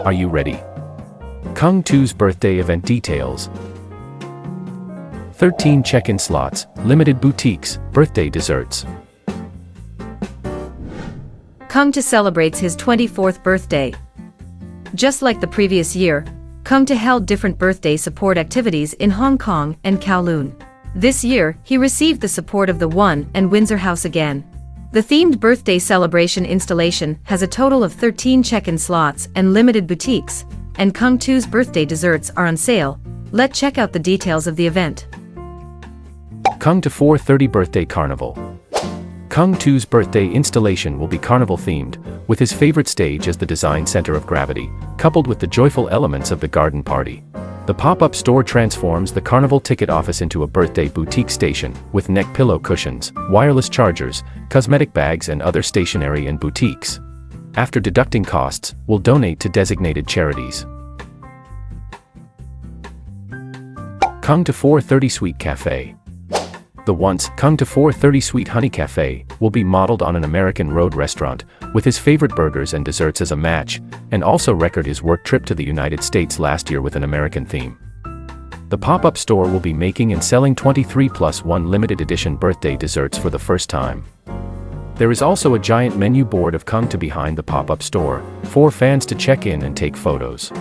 Are you ready? Keung To's birthday event details. 13 check-in slots, limited boutiques, birthday desserts. Keung To celebrates his 24th birthday. Just like the previous year, Keung To held different birthday support activities in Hong Kong and Kowloon. This year, he received the support of the ONE and Windsor House again. The themed birthday celebration installation has a total of 13 check-in slots and limited boutiques, and Keung To's birthday desserts are on sale. Let's check out the details of the event. Keung To 430 Birthday Carnival. Keung To's birthday installation will be carnival-themed, with his favorite stage as the design center of gravity, coupled with the joyful elements of the garden party. The pop-up store transforms the carnival ticket office into a birthday boutique station, with neck pillow cushions, wireless chargers, cosmetic bags and other stationery and boutiques. After deducting costs, will donate to designated charities. Keung To 430 Sweet Cafe. The once Keung To 430 Sweet Honey Cafe will be modeled on an American road restaurant, with his favorite burgers and desserts as a match, and also record his work trip to the United States last year with an American theme. The pop-up store will be making and selling 23+1 limited edition birthday desserts for the first time. There is also a giant menu board of Keung To behind the pop-up store, for fans to check in and take photos.